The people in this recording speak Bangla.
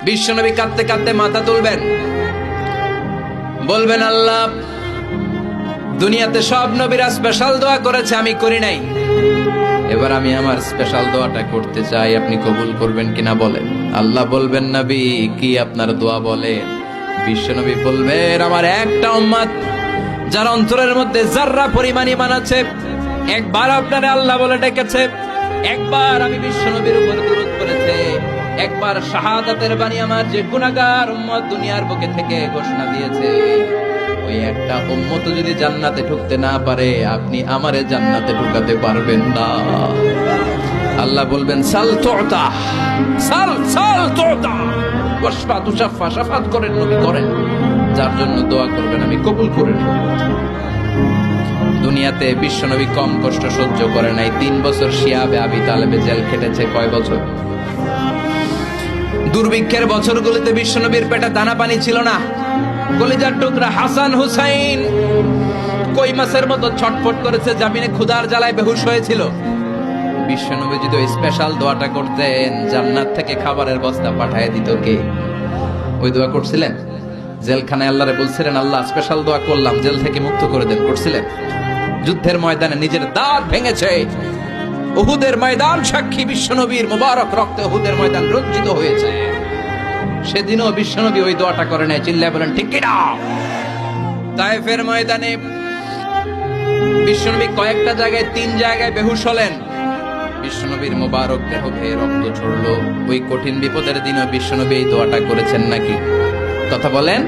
বিশ্বনবী কাঁদতে কাঁদতে মাথা তুলবেন, বলবেন আল্লাহ, দুনিয়াতে সব নবীরা স্পেশাল দোয়া করেছে, আমি করি নাই, এবার আমি আমার স্পেশাল দোয়াটা করতে চাই, আপনি কবুল করবেন কিনা বলেন। আল্লাহ বলবেন, নবী কি আপনার দোয়া বলেন? বিশ্বনবী বলবেন, আমার একটা উম্মত যার অন্তরের মধ্যে যাররা পরিমাণ ঈমান আছে, একবার আপনারে আল্লাহ বলে ডেকেছে, একবার আমি বিশ্বনবীর উপর দুরূদ পড়েছে, একবার শাহাদাতের বাণী আমার যে গুনাহগার উম্মত দুনিয়ার বুকে থেকে ঘোষণা দিয়েছে, ওই একটা উম্মত যদি জান্নাতে ঢুকতে না পারে, আপনি আমারে জান্নাতে ঢুকাতে পারবেন না। আল্লাহ বলবেন, সাল তুতা, সাল সাল তুতা, ওয়াশফা তুশাফা, শাফাত করেন নবী করেন, যার জন্য দোয়া করবেন আমি কবুল করে নেব। দুনিয়াতে বিশ্বনবী কম কষ্ট সহ্য করে নাই। 3 বছর শিয়াবে আবি তালেবে জেল খেটেছে। কয় বছর? দুর্ভিক্ষের বছরগুলোতে বিশ্বনবীর পেটে দানা পানি ছিল না। কলিজার টুকরা হাসান হুসাইন কই মাছের মতো ছটফট করেছে, জামিনে ক্ষুধার জ্বালায় বেহুশ হয়েছিল। বিশ্বনবী যদি ওই স্পেশাল দোয়াটা করতেন, জান্নাত থেকে খাবারের বস্তা পাঠিয়ে দিত কে? ওই দোয়া করছিলেন? জেলখানায় আল্লাহরে বলছিলেন, আল্লাহ স্পেশাল দোয়া করলাম, জেল থেকে মুক্ত করে দেন, করছিলেন? যুদ্ধের ময়দানে নিজের দাঁত ভেঙেছে, উহুদের ময়দান সাক্ষী, বিশ্বনবীর মুবারক রক্তে উহুদের ময়দান রঞ্জিত হয়েছে। সেদিনও বিশ্বনবী ওই দোয়াটা করে নাই। চিল্লায় বলেন ঠিক কিনা? তায়েফের ময়দানে বিশ্বনবী কয়েকটা জায়গায়, 3 জায়গায় বেহুশ হলেন। বিশ্বনবীর মুবারক দেহ বেয়ে রক্ত ঝরলো। ওই কঠিন বিপদের দিনও বিশ্বনবী এই দোয়াটা করেছেন নাকি? কথা বলেন।